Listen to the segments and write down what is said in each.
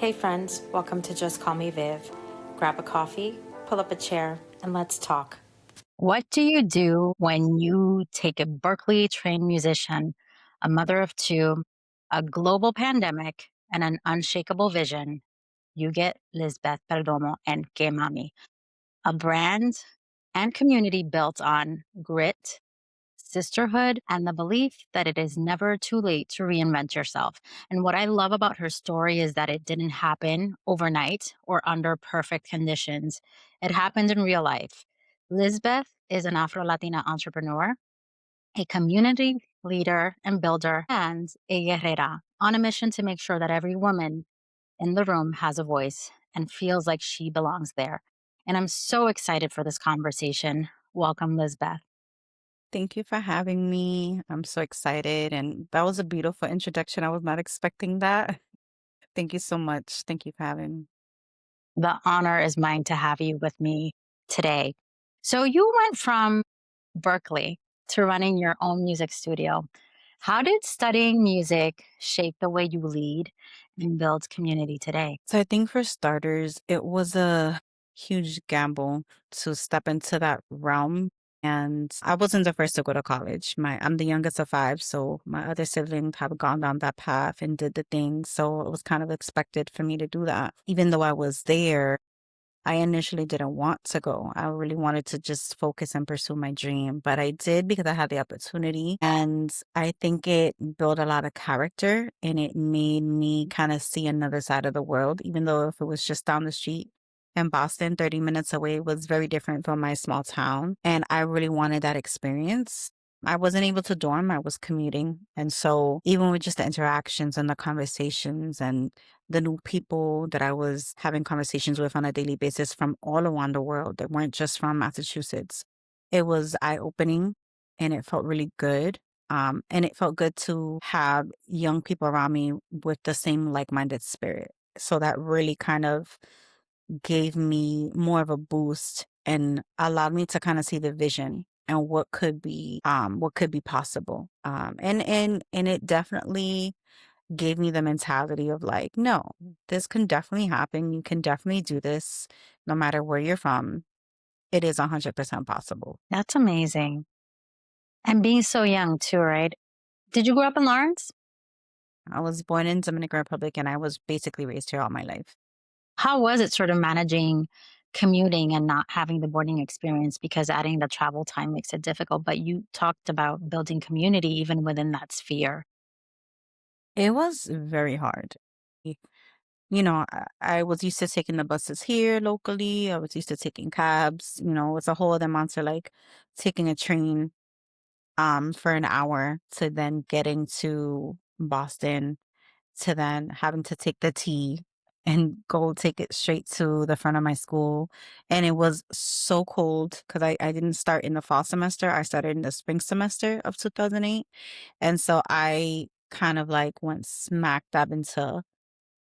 Hey friends, welcome to Just Call Me Viv. Grab a coffee, pull up a chair, and let's talk. What do you do when you take a Berklee-trained musician, a mother of two, a global pandemic, and an unshakable vision? You get Lizbeth Perdomo and Que Mami, a brand and community built on grit, sisterhood, and the belief that it is never too late to reinvent yourself. And what I love about her story is that it didn't happen overnight or under perfect conditions. It happened in real life. Lizbeth is an Afro Latina entrepreneur, a community leader and builder, and a guerrera on a mission to make sure that every woman in the room has a voice and feels like she belongs there. And I'm so excited for this conversation. Welcome, Lizbeth. Thank you for having me. I'm so excited. And that was a beautiful introduction. I was not expecting that. Thank you so much. Thank you for having me. The honor is mine to have you with me today. So, you went from Berklee to running your own music studio. How did studying music shape the way you lead and build community today? So I think for starters, it was a huge gamble to step into that realm. And I wasn't the first to go to college. I'm the youngest of five, so my other siblings have gone down that path and did the thing. So it was kind of expected for me to do that. Even though I was there, I initially didn't want to go. I really wanted to just focus and pursue my dream, but I did because I had the opportunity. And I think it built a lot of character and it made me kind of see another side of the world, even though if it was just down the street in Boston, 30 minutes away was very different from my small town. And I really wanted that experience. I wasn't able to dorm, I was commuting. And so even with just the interactions and the conversations and the new people that I was having conversations with on a daily basis from all around the world that weren't just from Massachusetts. It was eye-opening and it felt really good. And it felt good to have young people around me with the same like-minded spirit. So that really kind of gave me more of a boost and allowed me to kind of see the vision and what could be possible. And it definitely gave me the mentality of like, no, this can definitely happen. You can definitely do this no matter where you're from. It is 100% possible. That's amazing. And being so young, too, right? Did you grow up in Lawrence? I was born in Dominican Republic and I was basically raised here all my life. How was it sort of managing commuting and not having the boarding experience because adding the travel time makes it difficult? But you talked about building community even within that sphere. It was very hard. I was used to taking the buses here locally. I was used to taking cabs. It's a whole other monster, like taking a train for an hour to then getting to Boston to then having to take the T and go take it straight to the front of my school. And it was so cold because I didn't start in the fall semester. I started in the spring semester of 2008. And so I kind of like went smack dab into,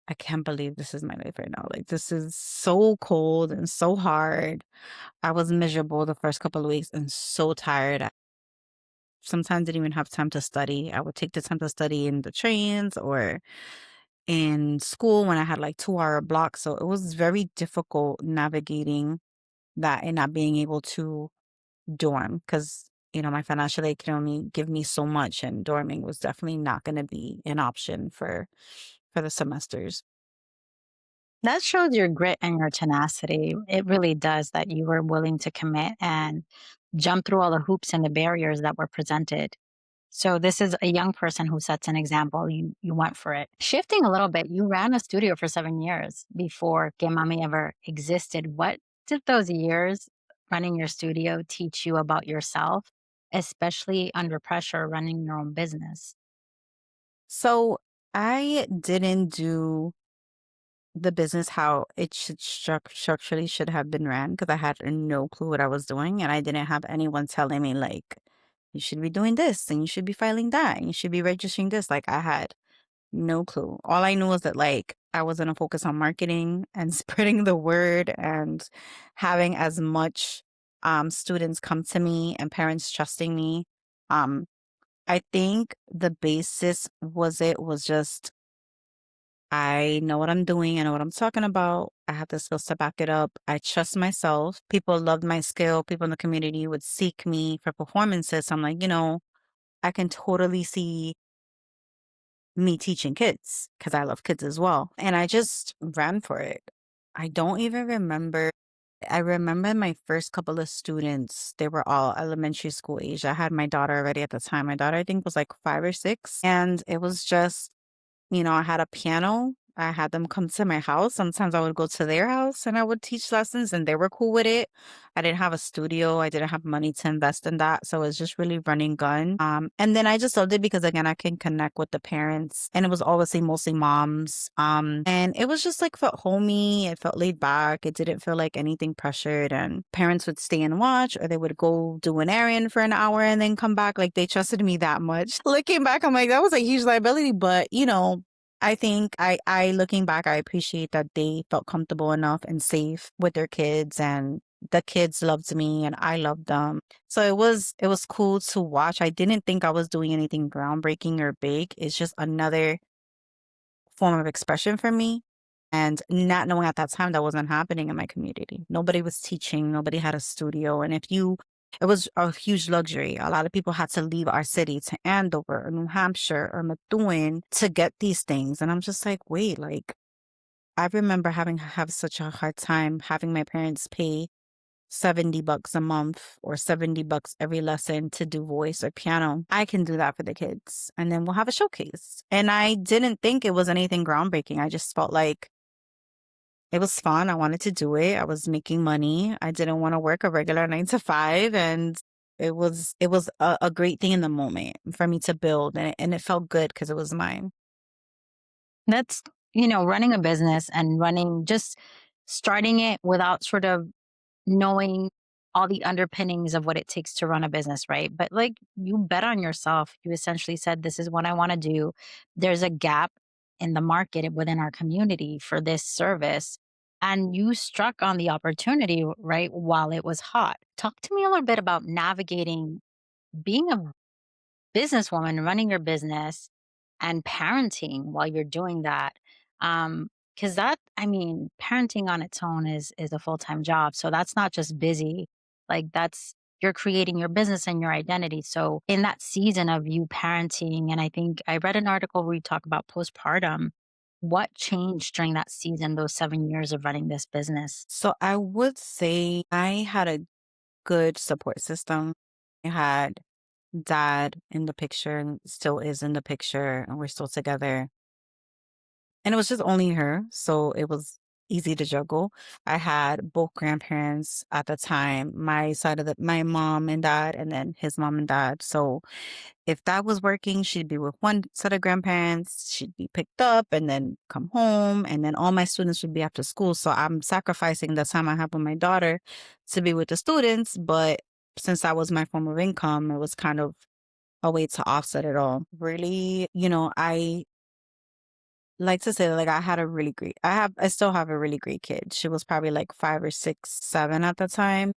I can't believe this is my life right now. Like, this is so cold and so hard. I was miserable the first couple of weeks and so tired. I sometimes didn't even have time to study. I would take the time to study in the trains or in school when I had like 2-hour blocks. So it was very difficult navigating that and not being able to dorm because, my financial aid can only give me so much and dorming was definitely not going to be an option for the semesters. That shows your grit and your tenacity. It really does that you were willing to commit and jump through all the hoops and the barriers that were presented. So this is a young person who sets an example. You went for it. Shifting a little bit, you ran a studio for 7 years before Que Mami ever existed. What did those years running your studio teach you about yourself, especially under pressure running your own business? So I didn't do the business how it should structurally should have been ran because I had no clue what I was doing and I didn't have anyone telling me like you should be doing this and you should be filing that and you should be registering this. Like I had no clue. All I knew was that like I was gonna focus on marketing and spreading the word and having as much students come to me and parents trusting me. Um I think the basis was just I know what I'm doing. I know what I'm talking about. I have the skills to back it up. I trust myself. People loved my skill. People in the community would seek me for performances. I'm like, I can totally see me teaching kids because I love kids as well. And I just ran for it. I don't even remember. I remember my first couple of students, they were all elementary school age. I had my daughter already at the time. My daughter, I think, was like 5 or 6. And it was just I had a piano. I had them come to my house. Sometimes I would go to their house and I would teach lessons and they were cool with it. I didn't have a studio. I didn't have money to invest in that. So it was just really running gun. And then I just loved it because again, I can connect with the parents and it was obviously mostly moms. And it was just like felt homey. It felt laid back. It didn't feel like anything pressured and parents would stay and watch or they would go do an errand for an hour and then come back. Like they trusted me that much. Looking back, I'm like, that was a huge liability, but I think I looking back, I appreciate that they felt comfortable enough and safe with their kids and the kids loved me and I loved them. So it was cool to watch. I didn't think I was doing anything groundbreaking or big. It's just another form of expression for me. And not knowing at that time that wasn't happening in my community. Nobody was teaching, nobody had a studio. And it was a huge luxury. A lot of people had to leave our city to Andover or New Hampshire or Methuen to get these things. And I'm just like, wait, like I remember have such a hard time having my parents pay $70 a month or $70 every lesson to do voice or piano. I can do that for the kids. And then we'll have a showcase. And I didn't think it was anything groundbreaking. I just felt like it was fun. I wanted to do it. I was making money. I didn't want to work a regular 9 to 5. And it was a great thing in the moment for me to build. And it felt good because it was mine. That's, running a business and just starting it without sort of knowing all the underpinnings of what it takes to run a business, right? But like you bet on yourself. You essentially said, this is what I want to do. There's a gap in the market within our community for this service. And you struck on the opportunity, right, while it was hot. Talk to me a little bit about navigating being a businesswoman, running your business and parenting while you're doing that. Because parenting on its own is a full-time job. So that's not just busy. Like that's you're creating your business and your identity. So in that season of you parenting, and I think I read an article where you talk about postpartum. What changed during that season, those 7 years of running this business? So I would say I had a good support system. I had dad in the picture and still is in the picture, and we're still together. And it was just only her, so it was easy to juggle. I had both grandparents at the time, my mom and dad, and then his mom and dad. So if that was working, she'd be with one set of grandparents, she'd be picked up and then come home, and then all my students would be after school. So I'm sacrificing the time I have with my daughter to be with the students, but since that was my form of income, it was kind of a way to offset it all. Really, I like to say like I still have a really great kid. She was probably like 5 or 6, 7 at the time.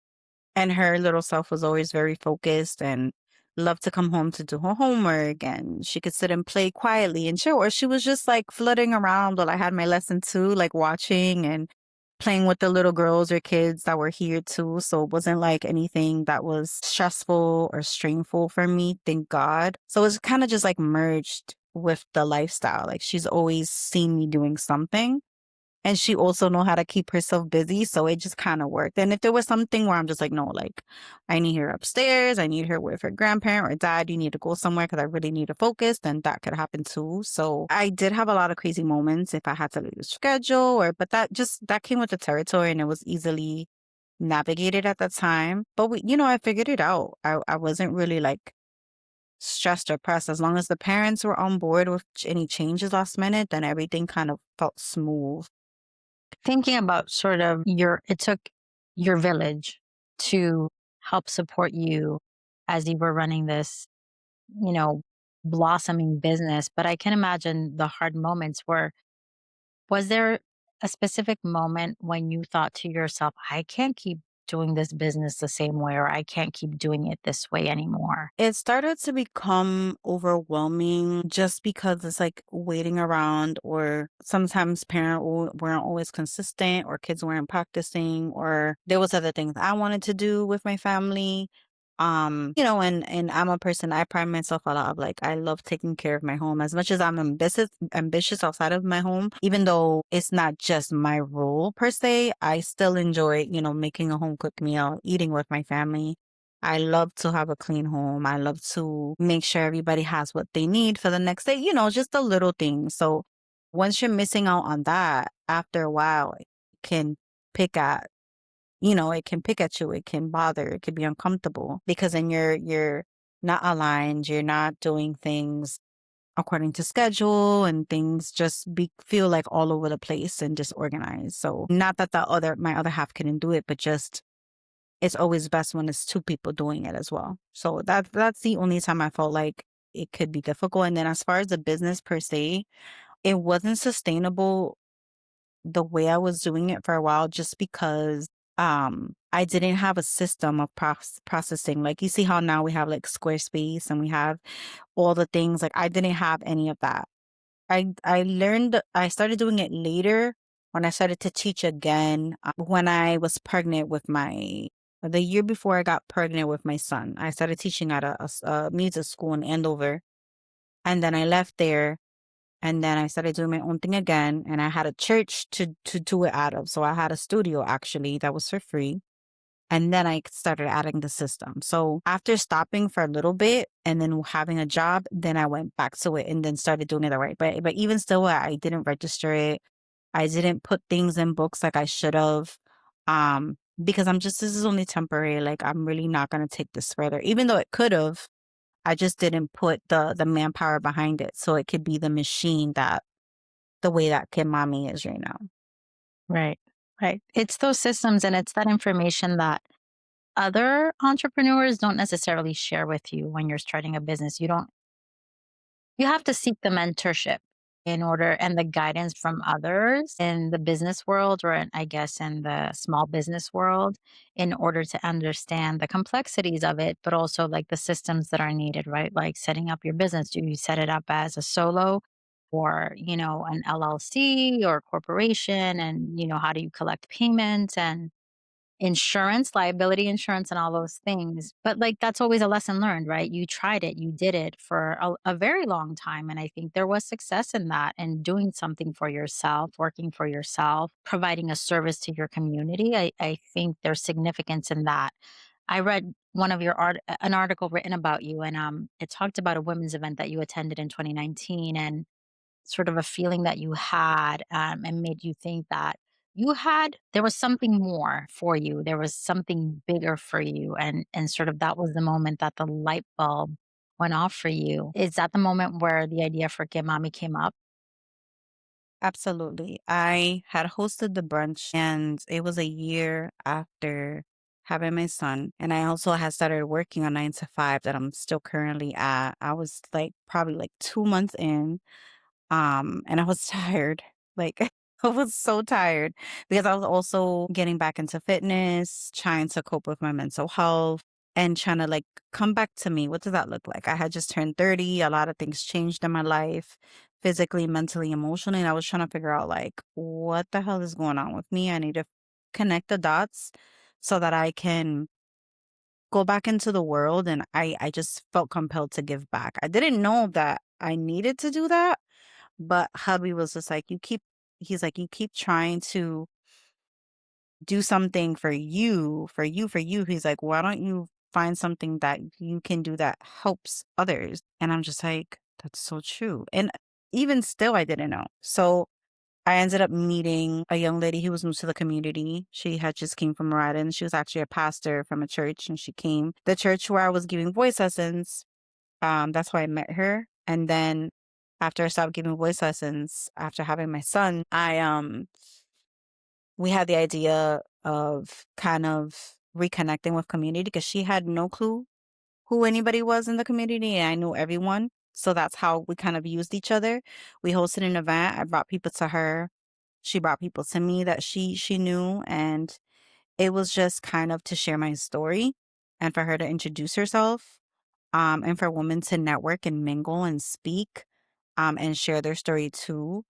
And her little self was always very focused and loved to come home to do her homework and she could sit and play quietly and chill. Or she was just like flitting around while I had my lesson too, like watching and playing with the little girls or kids that were here too. So it wasn't like anything that was stressful or strainful for me, thank God. So it was kind of just like merged with the lifestyle. Like she's always seen me doing something. And she also know how to keep herself busy, so it just kind of worked. And if there was something where I'm just like, no, like I need her upstairs, I need her with her grandparent or dad, you need to go somewhere because I really need to focus, then that could happen too. So I did have a lot of crazy moments if I had to lose schedule but that came with the territory and it was easily navigated at the time. But I figured it out. I wasn't really like stressed or pressed. As long as the parents were on board with any changes last minute, then everything kind of felt smooth. Thinking about it took your village to help support you as you were running this, you know, blossoming business. But I can imagine the hard moments was there a specific moment when you thought to yourself, I can't keep doing this business the same way, or I can't keep doing it this way anymore? It started to become overwhelming just because it's like waiting around, or sometimes weren't always consistent, or kids weren't practicing, or there was other things I wanted to do with my family. And I'm a person, I pride myself a lot of like, I love taking care of my home as much as I'm ambitious outside of my home. Even though it's not just my role per se, I still enjoy, making a home cooked meal, eating with my family. I love to have a clean home. I love to make sure everybody has what they need for the next day, just the little things. So once you're missing out on that, after a while, it can pick at, it can pick at you. It can bother. It can be uncomfortable because then you're not aligned. You're not doing things according to schedule, and things just feel like all over the place and disorganized. So not that my other half couldn't do it, but just it's always best when it's two people doing it as well. So that's the only time I felt like it could be difficult. And then as far as the business per se, it wasn't sustainable the way I was doing it for a while, just because I didn't have a system of processing. Like, you see how now we have like Squarespace and we have all the things. Like, I didn't have any of that. I started doing it later when I started to teach again, when I was pregnant with the year before I got pregnant with my son. I started teaching at a music school in Andover, and then I left there, and then I started doing my own thing again, and I had a church to do it out of. So I had a studio actually that was for free. And then I started adding the system. So after stopping for a little bit and then having a job, then I went back to it and then started doing it the right. But even still, I didn't register it. I didn't put things in books like I should have. Because this is only temporary. Like, I'm really not gonna take this further. Even though it could have, I just didn't put the manpower behind it. So it could be the machine the way that Que Mami is right now. Right. Right. It's those systems and it's that information that other entrepreneurs don't necessarily share with you when you're starting a business. You have to seek the mentorship in order and the guidance from others in the business world, or I guess in the small business world, in order to understand the complexities of it, but also like the systems that are needed, right? Like setting up your business. Do you set it up as a solo, or, an LLC or corporation? And, how do you collect payments and insurance, liability insurance, and all those things. But like that's always a lesson learned, right? You tried it, you did it for a very long time. And I think there was success in that, and doing something for yourself, working for yourself, providing a service to your community. I think there's significance in that. I read one of an article written about you, and it talked about a women's event that you attended in 2019, and sort of a feeling that you had, and made you think that there was something more for you. There was something bigger for you. And sort of that was the moment that the light bulb went off for you. Is that the moment where the idea for Get Mommy came up? Absolutely. I had hosted the brunch, and it was a year after having my son. And I also had started working a 9 to 5 that I'm still currently at. I was like probably like 2 months in. And I was tired. Like, I was so tired because I was also getting back into fitness, trying to cope with my mental health and trying to like come back to me. What does that look like? I had just turned 30. A lot of things changed in my life, physically, mentally, emotionally. And I was trying to figure out like, what the hell is going on with me? I need to connect the dots so that I can go back into the world. And I just felt compelled to give back. I didn't know that I needed to do that, but hubby was just like, he's like, you keep trying to do something for you, for you, for you. He's like, why don't you find something that you can do that helps others? And I'm just like, that's so true. And even still, I didn't know. So I ended up meeting a young lady who was new to the community. She had just came from Rhode Island. She was actually a pastor from a church, and she came the church where I was giving voice lessons. That's why I met her. And then after I stopped giving voice lessons, after having my son, we had the idea of kind of reconnecting with community because she had no clue who anybody was in the community, and I knew everyone. So that's how we kind of used each other. We hosted an event. I brought people to her. She brought people to me that she knew, and It was just kind of to share my story and for her to introduce herself, and for women to network and mingle and speak, and share their story too.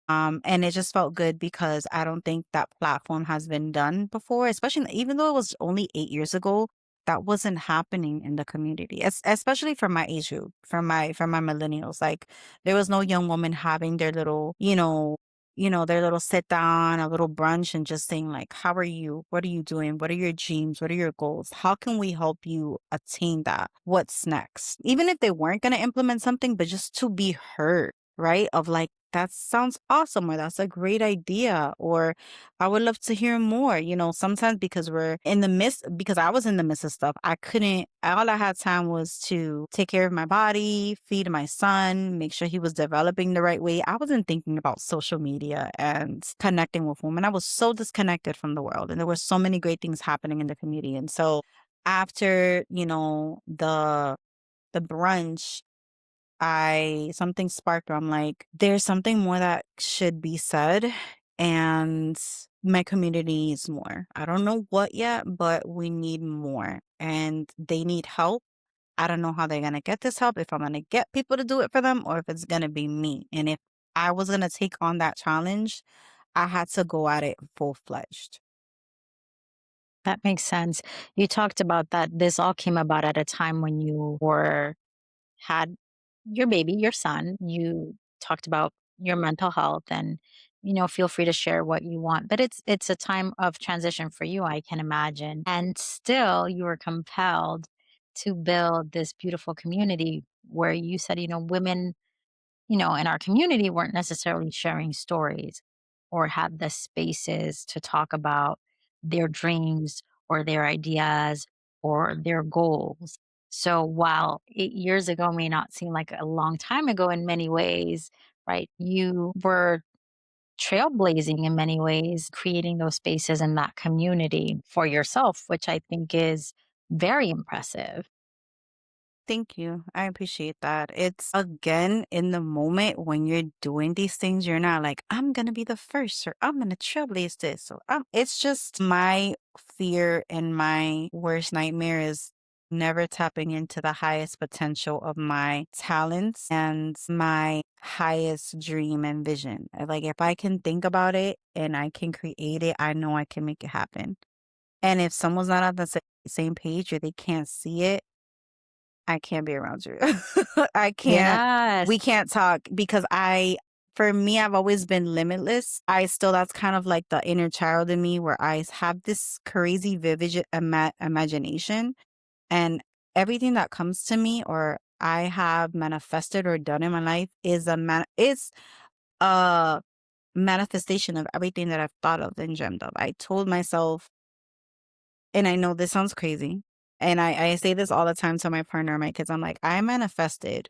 And it just felt good because I don't think that platform has been done before, especially even though it was only 8 years ago, that wasn't happening in the community, especially for my age group, for my millennials. Like there was no young woman having their little, their little sit down, a little brunch and just saying like, how are you? What are you doing? What are your dreams? What are your goals? How can we help you attain that? What's next? Even if they weren't going to implement something, but just to be heard, right? Of like, that sounds awesome, or that's a great idea, or I would love to hear more. Sometimes because we're in the midst, because I was in the midst of stuff, all I had time was to take care of my body, feed my son, make sure he was developing the right way. I wasn't thinking about social media and connecting with women. I was so disconnected from the world, and there were so many great things happening in the community. And so after, the brunch, I something sparked where I'm like, there's something more that should be said, and my community needs more. I don't know what yet, but we need more and they need help. I don't know how they're gonna get this help, if I'm gonna get people to do it for them or if it's gonna be me. And if I was gonna take on that challenge, I had to go at it full fledged. That makes sense. You talked about that this all came about at a time when you were had your baby, your son. You talked about your mental health and feel free to share what you want. But it's a time of transition for you, I can imagine. And still you were compelled to build this beautiful community where you said, women in our community weren't necessarily sharing stories or had the spaces to talk about their dreams or their ideas or their goals. So while 8 years ago may not seem like a long time ago in many ways, right? You were trailblazing in many ways, creating those spaces in that community for yourself, which I think is very impressive. Thank you. I appreciate that. It's again in the moment when you're doing these things, you're not like, I'm gonna be the first or I'm gonna trailblaze this. Or it's just my fear and my worst nightmare is never tapping into the highest potential of my talents and my highest dream and vision. Like if I can think about it and I can create it, I know I can make it happen. And if someone's not on the same page or they can't see it, I can't be around you. I can't Yes. we can't talk because for me, I've always been limitless. That's kind of like the inner child in me where I have this crazy vivid imagination, and everything that comes to me or I have manifested or done in my life is a manifestation of everything that I've thought of and dreamt of. I told myself, and I know this sounds crazy, and I say this all the time to my partner and my kids. I'm like, I manifested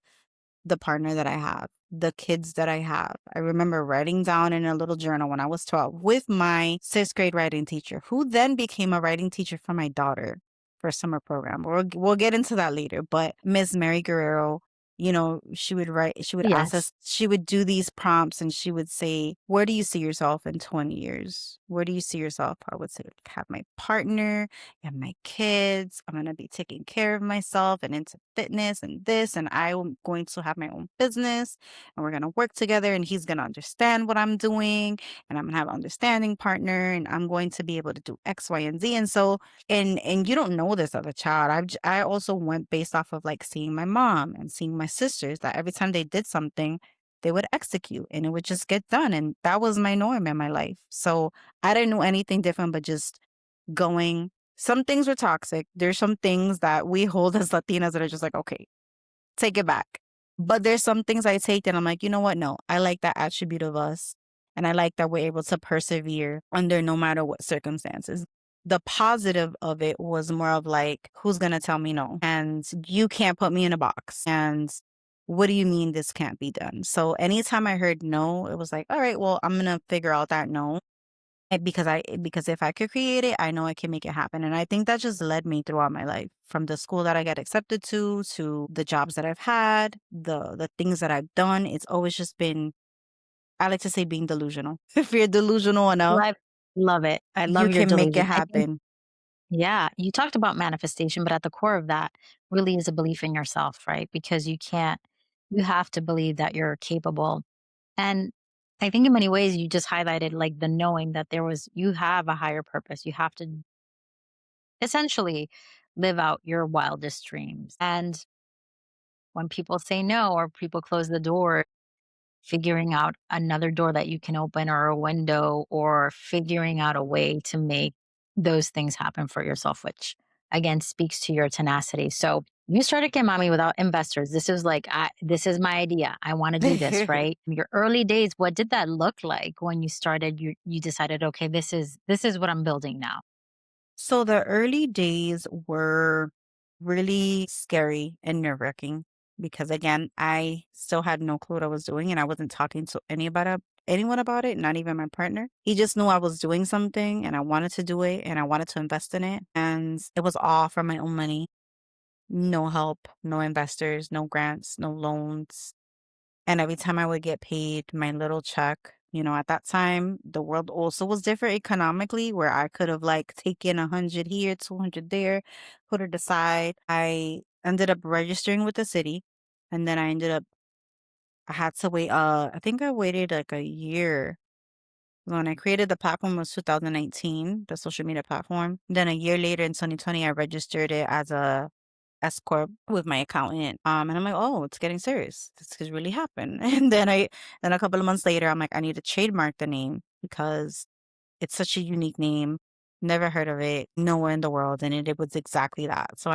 the partner that I have, the kids that I have. I remember writing down in a little journal when I was 12 with my sixth grade writing teacher, who then became a writing teacher for my daughter for summer program. We'll get into that later. But Miss Mary Guerrero, she would write, she would ask Yes. us, she would do these prompts and she would say, where do you see yourself in 20 years? Where do you see yourself? I would say, have my partner and my kids. I'm going to be taking care of myself and into fitness and this. And I'm going to have my own business and we're going to work together and he's going to understand what I'm doing and I'm going to have an understanding partner and I'm going to be able to do X, Y, and Z. And so, and you don't know this as a child. I also went based off of like seeing my mom and seeing my sisters that every time they did something, they would execute and it would just get done. And that was my norm in my life. So I didn't know anything different, but just going. Some things are toxic. There's some things that we hold as Latinas that are just like, okay, take it back. But there's some things I take that I'm like, you know what? No, I like that attribute of us. And I like that we're able to persevere under no matter what circumstances. The positive of it was more of like, who's going to tell me no? And you can't put me in a box. And what do you mean this can't be done? So anytime I heard no, it was like, all right, well, I'm going to figure out that no. And because if I could create it, I know I can make it happen. And I think that just led me throughout my life, from the school that I got accepted to the jobs that I've had, the things that I've done. It's always just been, I like to say, being delusional. If you're delusional enough, Life. Love it. I You love your can make it delusion. I think, happen. yeah, you talked about manifestation, but at the core of that really is a belief in yourself, right? Because you have to believe that you're capable. And I think in many ways you just highlighted like the knowing that you have a higher purpose. You have to essentially live out your wildest dreams. And when people say no or people close the door, figuring out another door that you can open or a window or figuring out a way to make those things happen for yourself, which again speaks to your tenacity. So you started Que Mami without investors. This is like, this is my idea. I want to do this, right? Your early days, what did that look like when you started? You decided, okay, this is what I'm building now. So the early days were really scary and nerve-wracking because again, I still had no clue what I was doing and I wasn't talking to anyone about it, not even my partner. He just knew I was doing something and I wanted to do it and I wanted to invest in it. And it was all from my own money. No help, no investors, no grants, no loans. And every time I would get paid my little check, at that time, the world also was different economically, where I could have like taken 100 here, 200 there, put it aside. I ended up registering with the city. And then I had to wait, I think I waited like a year. When I created the platform was 2019, the social media platform. Then a year later in 2020, I registered it as a S corp with my accountant. And I'm like, oh, it's getting serious. This could really happen. And then a couple of months later, I'm like, I need to trademark the name because it's such a unique name. Never heard of it, nowhere in the world. And it was exactly that. So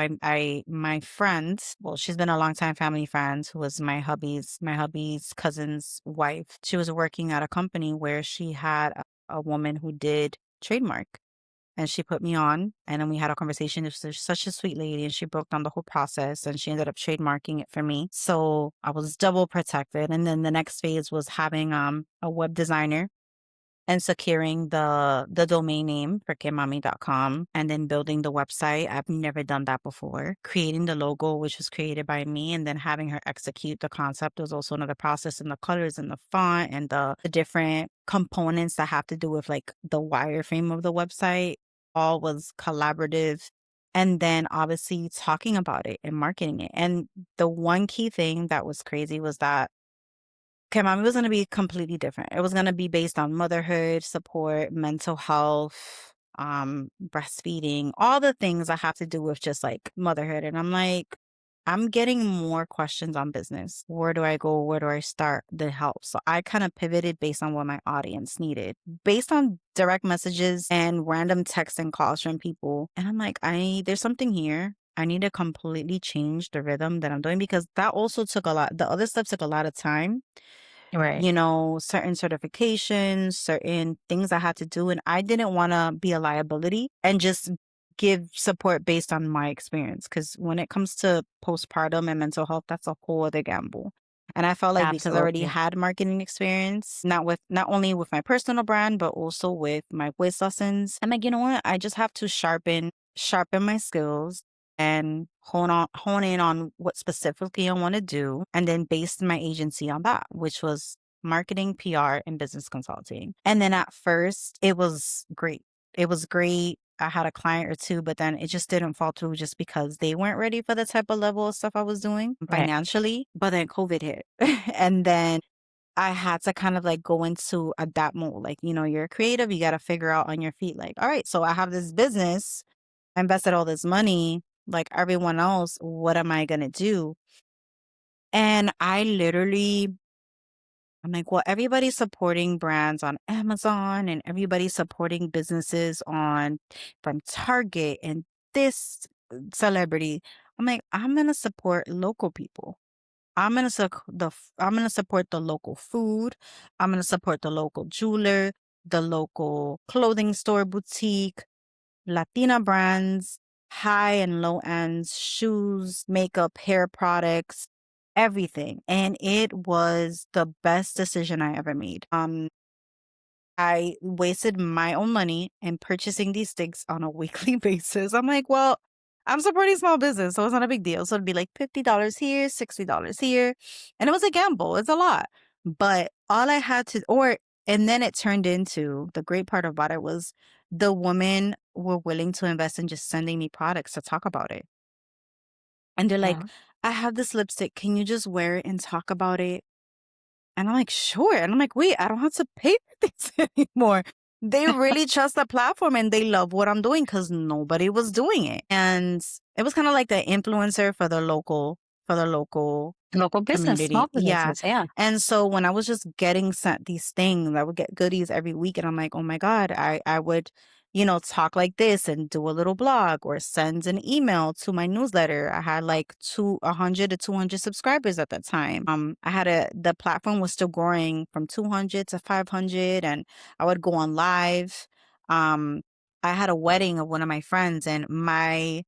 my friend, well, she's been a longtime family friend who was my hubby's cousin's wife. She was working at a company where she had a woman who did trademark. And she put me on, and then we had a conversation. She was such a sweet lady, and she broke down the whole process, and she ended up trademarking it for me. So I was double protected. And then the next phase was having a web designer and securing the domain name for quemami.com and then building the website. I've never done that before. Creating the logo, which was created by me, and then having her execute the concept was also another process, and the colors and the font and the different components that have to do with like the wireframe of the website all was collaborative. And then obviously talking about it and marketing it. And the one key thing that was crazy was that Okay, Mommy was gonna be completely different. It was gonna be based on motherhood, support, mental health, breastfeeding, all the things that have to do with just like motherhood. And I'm like, I'm getting more questions on business. Where do I go? Where do I start the help? So I kind of pivoted based on what my audience needed, based on direct messages and random texts and calls from people. And I'm like, there's something here. I need to completely change the rhythm that I'm doing because that also took a lot. The other steps took a lot of time, Right. certain certifications, certain things I had to do. And I didn't want to be a liability and just give support based on my experience. Because when it comes to postpartum and mental health, that's a whole other gamble. And I felt like because I already Absolutely. had marketing experience, not only with my personal brand, but also with my voice lessons. I'm like, you know what? I just have to sharpen my skills and hone in on what specifically I want to do and then based my agency on that, which was marketing, PR, and business consulting. And then at first it was great. It was great. I had a client or two, but then it just didn't fall through just because they weren't ready for the type of level of stuff I was doing Right. financially. But then COVID hit. And then I had to kind of like go into adapt mode. Like, you're creative, you got to figure out on your feet. Like, all right, so I have this business, I invested all this money, like everyone else, what am I going to do? And I'm like, well, everybody's supporting brands on Amazon and everybody's supporting businesses from Target and this celebrity. I'm like, I'm going to support local people. I'm going to support the local food. I'm going to support the local jeweler, the local clothing store boutique, Latina brands, high and low ends, shoes, makeup, hair products, everything. And it was the best decision I ever made. I wasted my own money in purchasing these things on a weekly basis. I'm like, well, I'm supporting small business, so it's not a big deal. So it'd be like $50 here, $60 here. And it was a gamble. It's a lot. But all I had to, or And then it turned into, the great part about it was the women were willing to invest in just sending me products to talk about it. And they're like, Yeah. I have this lipstick. Can you just wear it and talk about it? And I'm like, sure. And I'm like, wait, I don't have to pay for this anymore. They really trust the platform and they love what I'm doing because nobody was doing it. And it was kind of like the influencer for the local Local business, community. small Yeah. businesses. Yeah. And so when I was just getting sent these things, I would get goodies every week. And I'm like, oh my God, I would, talk like this and do a little blog or send an email to my newsletter. I had like 100 to 200 subscribers at that time. The platform was still growing from 200 to 500 and I would go on live. Um, I had a wedding of one of my friends and my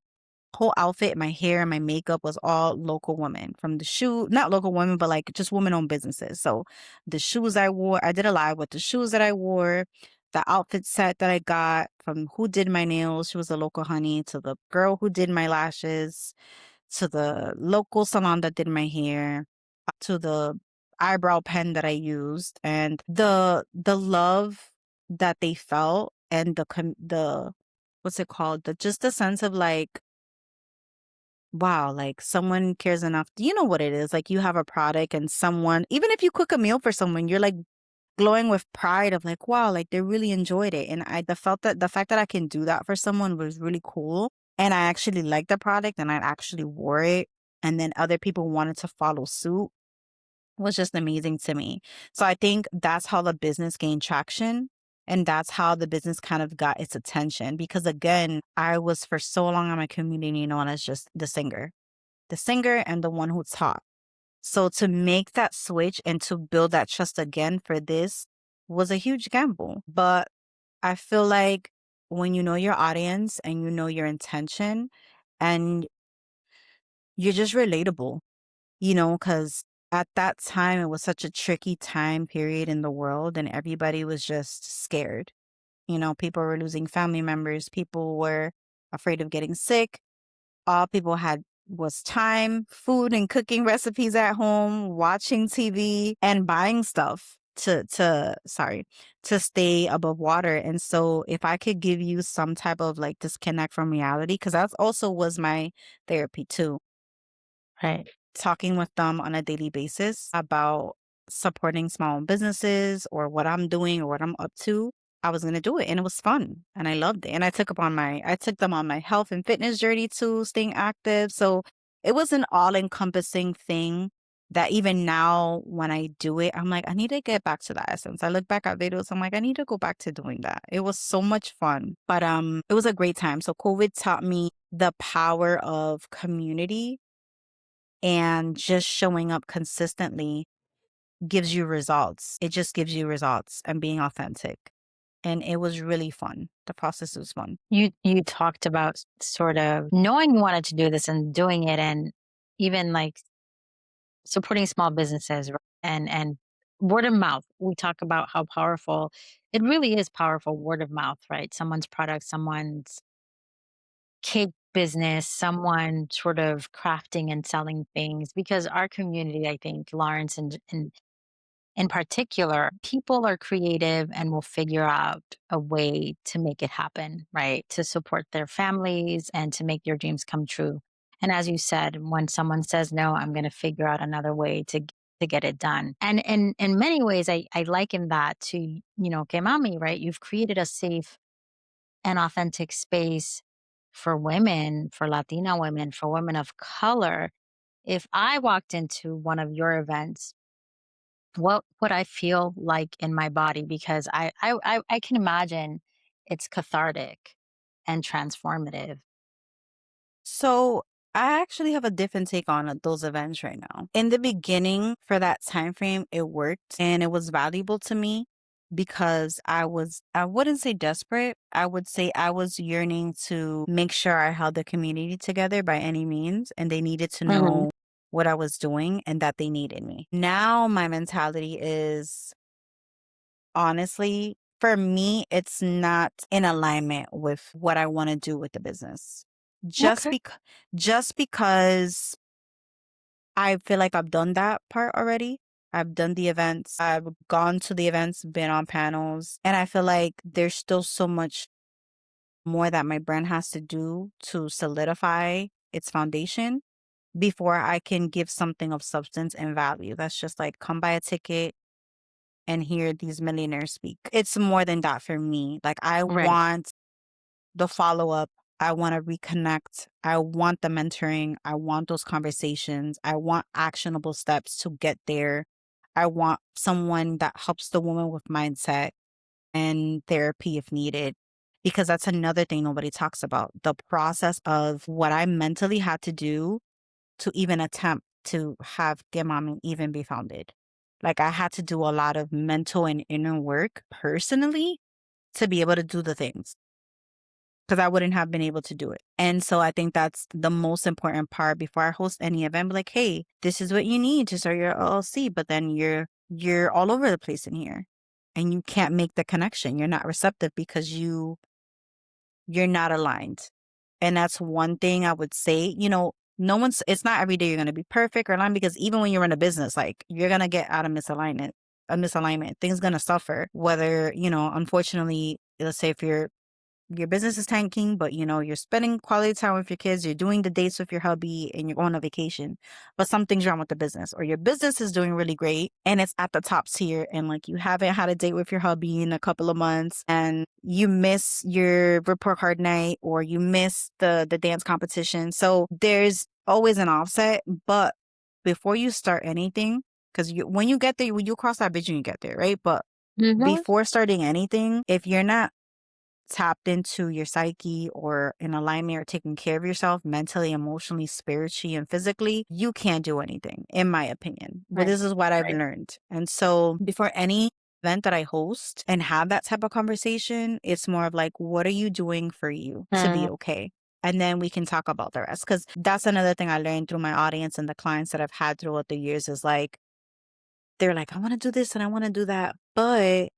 whole outfit, my hair, and my makeup was all local women from the not local women, but like just women owned businesses. So the shoes I wore, I did a live with the shoes that I wore, the outfit set that I got from who did my nails. She was a local honey, to the girl who did my lashes, to the local salon that did my hair, to the eyebrow pen that I used, and the love that they felt and the what's it called? Just the sense of like, wow, like someone cares enough. You know what it is? Like you have a product and someone, even if you cook a meal for someone, you're like glowing with pride of like, wow, like they really enjoyed it. And the fact that I can do that for someone was really cool. And I actually liked the product and I actually wore it. And then other people wanted to follow suit was just amazing to me. So I think that's how the business gained traction. And that's how the business kind of got its attention. Because again, I was for so long in my community known as just the singer and the one who taught. So to make that switch and to build that trust again for this was a huge gamble. But I feel like when you know your audience and you know your intention and you're just relatable, because at that time it was such a tricky time period in the world and everybody was just scared. People were losing family members, people were afraid of getting sick. All people had was time, food and cooking recipes at home, watching TV and buying stuff to stay above water. And so if I could give you some type of like disconnect from reality, because that also was my therapy too, Right. talking with them on a daily basis about supporting small businesses or what I'm doing or what I'm up to, I was going to do it. And it was fun. And I loved it. And I took them on my health and fitness journey too, staying active. So it was an all encompassing thing that even now when I do it, I'm like, I need to get back to that essence. I look back at videos, I'm like, I need to go back to doing that. It was so much fun, but it was a great time. So COVID taught me the power of community, and just showing up consistently gives you results. It just gives you results and being authentic. And it was really fun. The process was fun. You talked about sort of knowing you wanted to do this and doing it, and even like supporting small businesses, right? And word of mouth. We talk about how powerful it really is. Powerful word of mouth, right? Someone's product, someone's cake business, someone sort of crafting and selling things. Because our community, I think, Lawrence, and in particular, people are creative and will figure out a way to make it happen, right? To support their families and to make their dreams come true. And as you said, when someone says no, I'm going to figure out another way to get it done. And in many ways, I liken that to, Que Mami, right? You've created a safe and authentic space for women, for Latina women, for women of color. If I walked into one of your events, what would I feel like in my body? Because I can imagine it's cathartic and transformative. So I actually have a different take on those events right now. In the beginning, for that time frame, it worked and it was valuable to me because I wouldn't say desperate. I would say I was yearning to make sure I held the community together by any means, and they needed to Mhm. know what I was doing and that they needed me. Now my mentality is, honestly, for me, it's not in alignment with what I want to do with the business. Just Okay. bec- just because I feel like I've done that part already. I've done the events, I've gone to the events, been on panels, and I feel like there's still so much more that my brand has to do to solidify its foundation before I can give something of substance and value. That's just like come buy a ticket and hear these millionaires speak. It's more than that for me. Like I Right. want the follow up. I want to reconnect. I want the mentoring. I want those conversations. I want actionable steps to get there. I want someone that helps the woman with mindset and therapy if needed. Because that's another thing nobody talks about, the process of what I mentally had to do to even attempt to have Que Mami even be founded. Like I had to do a lot of mental and inner work personally to be able to do the things because I wouldn't have been able to do it. And so I think that's the most important part before I host any event. Be like, hey, this is what you need to start your LLC. But then you're all over the place in here and you can't make the connection. You're not receptive because you're not aligned. And that's one thing I would say, no one's, it's not every day you're going to be perfect or aligned because even when you're in a business, like you're going to get out of misalignment, things going to suffer. Whether, unfortunately, let's say if your business is tanking, but you're spending quality time with your kids, you're doing the dates with your hubby, and you're going on vacation, but something's wrong with the business, or your business is doing really great and it's at the top tier, and like you haven't had a date with your hubby in a couple of months, and you miss your report card night, or you miss the dance competition. So there's always an offset, but before you start anything, because when you get there, when you cross that bridge and you get there, right? But Hmm. before starting anything, if you're not tapped into your psyche or in alignment or taking care of yourself mentally, emotionally, spiritually, and physically, you can't do anything, in my opinion. But Right. this is what I've Right. learned. And so before any event that I host and have that type of conversation, it's more of like, what are you doing for you to be Mm. okay? And then we can talk about the rest. Because that's another thing I learned through my audience and the clients that I've had throughout the years is like, they're like, I want to do this and I want to do that, but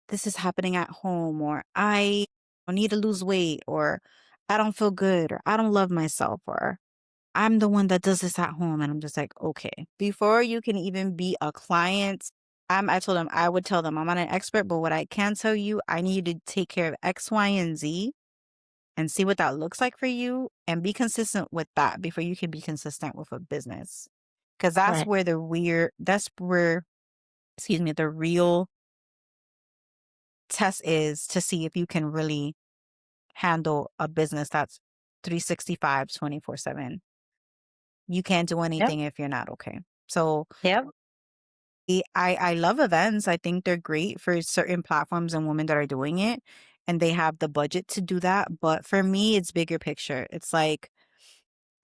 this is happening at home, or I need to lose weight, or I don't feel good, or I don't love myself, or I'm the one that does this at home. And I'm just like, okay, before you can even be a client, I told them, I would tell them, I'm not an expert, but what I can tell you, I need you to take care of X, Y, and Z and see what that looks like for you and be consistent with that before you can be consistent with a business. Cause Right. that's where, excuse me, the real test is to see if you can really handle a business that's 365, 24/7. You can't do Yep. anything if you're not okay. So Yep. I love events. I think they're great for certain platforms and women that are doing it and they have the budget to do that. But for me, it's bigger picture. It's like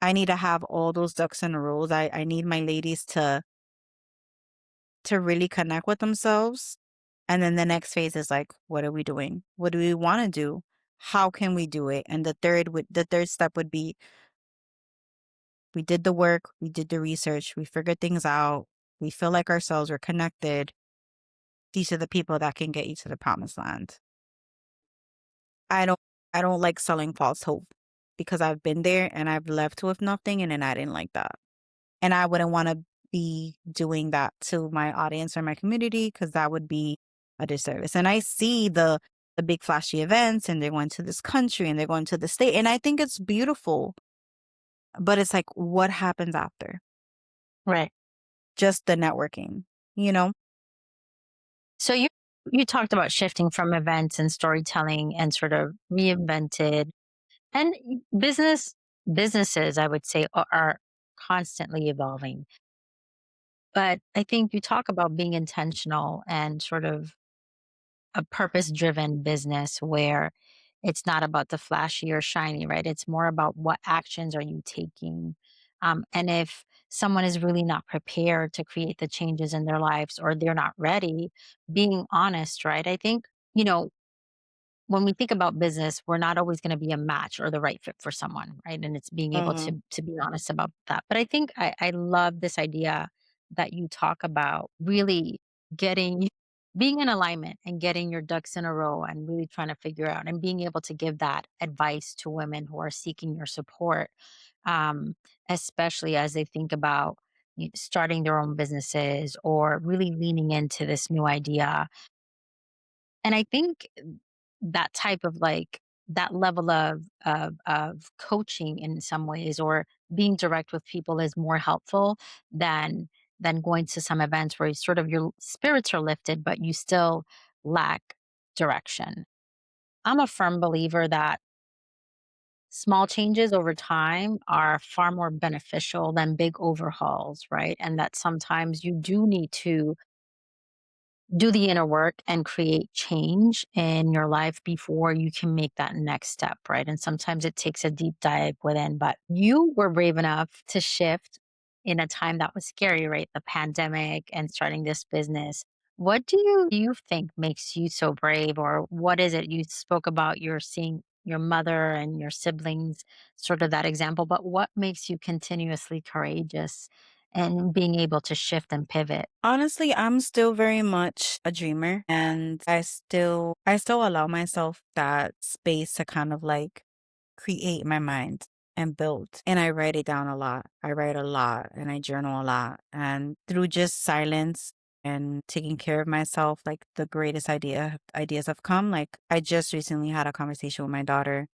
I need to have all those ducks in a row. I need my ladies to really connect with themselves. And then the next phase is like, what are we doing? What do we want to do? How can we do it? And the third step would be we did the work, we did the research, we figured things out, we feel like ourselves, we're connected. These are the people that can get you to the promised land. I don't I don't like selling false hope because I've been there and I've left with nothing and then I didn't like that. And I wouldn't want to be doing that to my audience or my community because that would be a disservice. And I see the big flashy events and they're going to this country and they're going to the state. And I think it's beautiful. But it's like what happens after? Right. Just the networking, you know? So you talked about shifting from events and storytelling and sort of reinvented and businesses, I would say, are constantly evolving. But I think you talk about being intentional and sort of a purpose driven business where it's not about the flashy or shiny, right? It's more about what actions are you taking. And if someone is really not prepared to create the changes in their lives or they're not ready, being honest, right? I think, you know, when we think about business, we're not always going to be a match or the right fit for someone, right? And it's being able Mhm. to be honest about that. But I think I love this idea that you talk about really getting being in alignment and getting your ducks in a row and really trying to figure out and being able to give that advice to women who are seeking your support, um, especially as they think about, starting their own businesses or really leaning into this new idea. And I think that type of like that level of coaching in some ways or being direct with people is more helpful than going to some events where you sort of your spirits are lifted, but you still lack direction. I'm a firm believer that small changes over time are far more beneficial than big overhauls, right? And that sometimes you do need to do the inner work and create change in your life before you can make that next step, right? And sometimes it takes a deep dive within, but you were brave enough to shift in a time that was scary, right? The pandemic and starting this business. What do you think makes you so brave, or what is it you spoke about? You're seeing your mother and your siblings, sort of that example, but what makes you continuously courageous and being able to shift and pivot? Honestly, I'm still very much a dreamer, and I still allow myself that space to kind of like create my mind and build. And I write it down a lot. I write a lot and I journal a lot. And through just silence and taking care of myself, like the greatest ideas have come. Like I just recently had a conversation with my daughter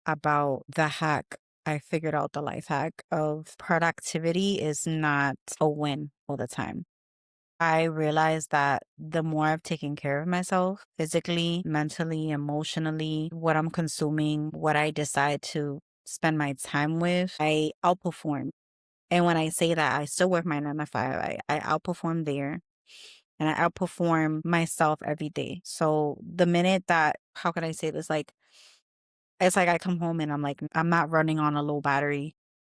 about the hack. I figured out the life hack of productivity is not a win all the time. I realized that the more I've taken care of myself physically, mentally, emotionally, what I'm consuming, what I decide to spend my time with, I outperform. And when I say that, I still work my 9 to 5. I outperform there and I outperform myself every day. So the minute that, how could I say this? Like, it's like I come home and I'm like, I'm not running on a low battery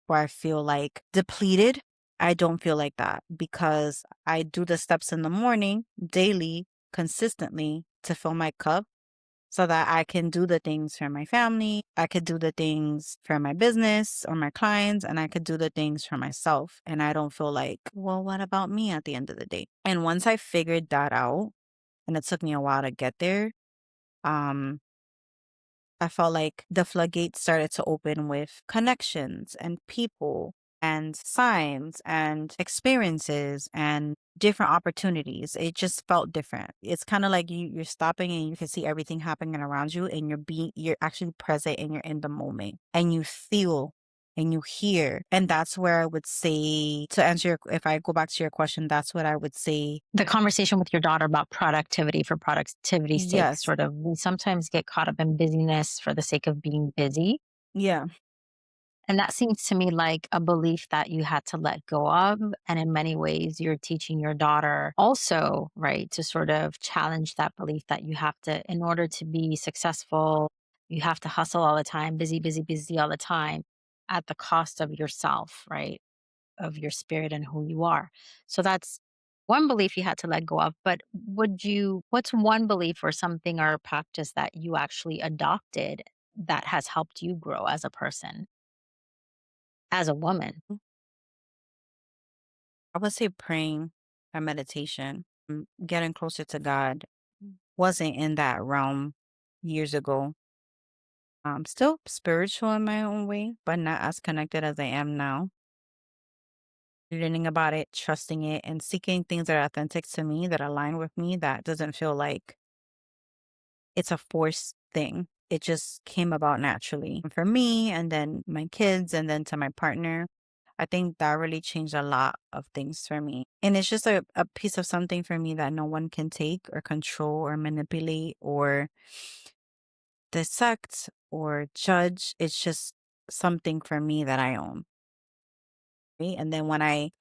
where I feel like depleted. I don't feel like that because I do the steps in the morning daily, consistently to fill my cup so that I can do the things for my family. I could do the things for my business or my clients, and I could do the things for myself. And I don't feel like, well, what about me at the end of the day? And once I figured that out, and it took me a while to get there, um, I felt like the floodgates started to open with connections and people and signs and experiences and different opportunities. It just felt different. It's kind of like you're stopping and you can see everything happening around you and you're actually present and you're in the moment and you feel and you hear. And that's where I would say to answer if I go back to your question, that's what I would say. The conversation with your daughter about productivity for productivity's sake, Yes. sort of, we sometimes get caught up in busyness for the sake of being busy. Yeah. And that seems to me like a belief that you had to let go of. And in many ways, you're teaching your daughter also, right, to sort of challenge that belief that you have to, in order to be successful, you have to hustle all the time, busy, busy, busy all the time at the cost of yourself, right? Of your spirit and who you are. So that's one belief you had to let go of. But what's one belief or something or practice that you actually adopted that has helped you grow as a person, as a woman? I would say praying or meditation, getting closer to God. Wasn't in that realm years ago. Still spiritual in my own way, but not as connected as I am now. Learning about it, trusting it, and seeking things that are authentic to me, that align with me, that doesn't feel like it's a forced thing. It just came about naturally for me and then my kids and then to my partner. I think that really changed a lot of things for me. And it's just a piece of something for me that no one can take or control or manipulate or dissect or judge. It's just something for me that I own. Right? And then when I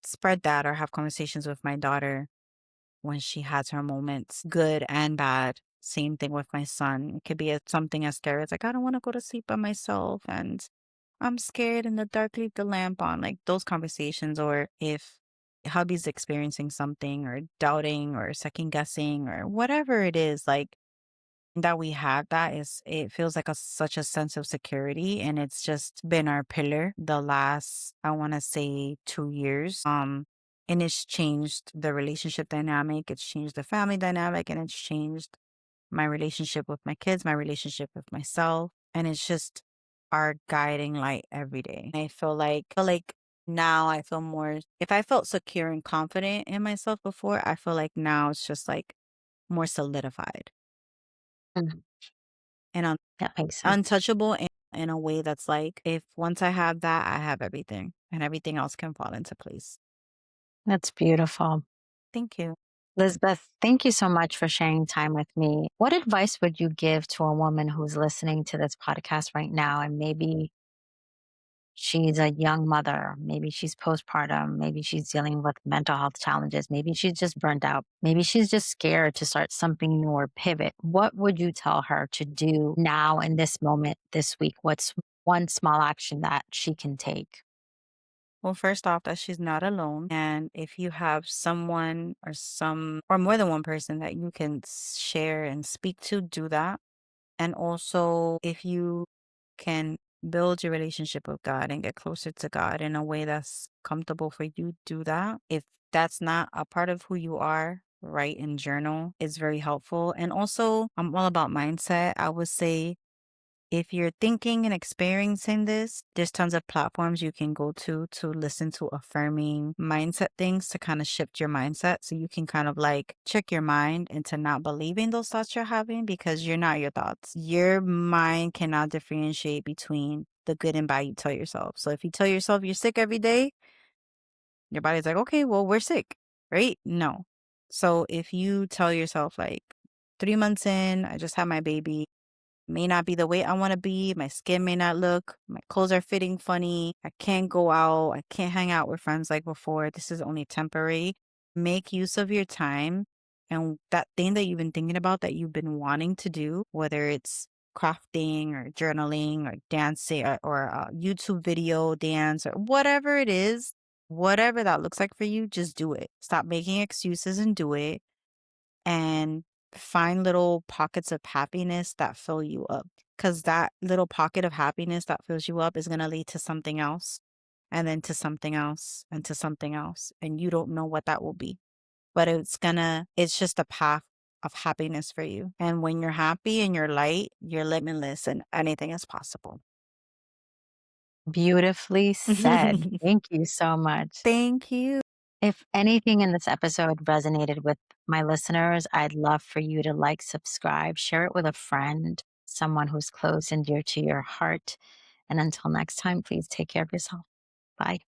spread that or have conversations with my daughter, when she has her moments, good and bad. Same thing with my son. It could be something as scary as like, I don't want to go to sleep by myself and I'm scared in the dark, leave the lamp on. Like those conversations, or if hubby's experiencing something or doubting or second guessing or whatever it is, like that we have that is it feels like such a sense of security, and it's just been our pillar the last, I want to say, 2 years. And it's changed the relationship dynamic, it's changed the family dynamic, and it's changed my relationship with my kids, my relationship with myself, and it's just our guiding light every day. I feel like Now I feel more if I felt secure and confident in myself before, I feel like now it's just, like, more solidified Mhm. and That makes sense. untouchable in a way that's like, if once I have that, I have everything, and everything else can fall into place. That's beautiful. Thank you. Lizbeth, thank you so much for sharing time with me. What advice would you give to a woman who's listening to this podcast right now and maybe she's a young mother, maybe she's postpartum, maybe she's dealing with mental health challenges, maybe she's just burnt out, maybe she's just scared to start something new or pivot. What would you tell her to do now in this moment this week? What's one small action that she can take? Well, first off, that she's not alone, and if you have someone or more than one person that you can share and speak to, do that. And also, if you can build your relationship with God and get closer to God in a way that's comfortable for you, do that. If that's not a part of who you are, write and journal is very helpful. And also, I'm all about mindset. I would say if you're thinking and experiencing this, there's tons of platforms you can go to listen to affirming mindset things to kind of shift your mindset. So you can kind of like trick your mind into not believing those thoughts you're having because you're not your thoughts. Your mind cannot differentiate between the good and bad you tell yourself. So if you tell yourself you're sick every day, your body's like, okay, well, we're sick, right? No. So if you tell yourself, like, 3 months in, I just had my baby, may not be the way I want to be. My skin may not look, my clothes are fitting funny. I can't go out. I can't hang out with friends like before. This is only temporary. Make use of your time and that thing that you've been thinking about that you've been wanting to do, whether it's crafting or journaling or dancing or a YouTube video dance or whatever it is, whatever that looks like for you, just do it. Stop making excuses and do it and find little pockets of happiness that fill you up. Because that little pocket of happiness that fills you up is going to lead to something else, and then to something else, and to something else. And you don't know what that will be. But it's just a path of happiness for you. And when you're happy and you're light, you're limitless and anything is possible. Beautifully said. Thank you so much. Thank you. If anything in this episode resonated with my listeners, I'd love for you to like, subscribe, share it with a friend, someone who's close and dear to your heart. And until next time, please take care of yourself. Bye.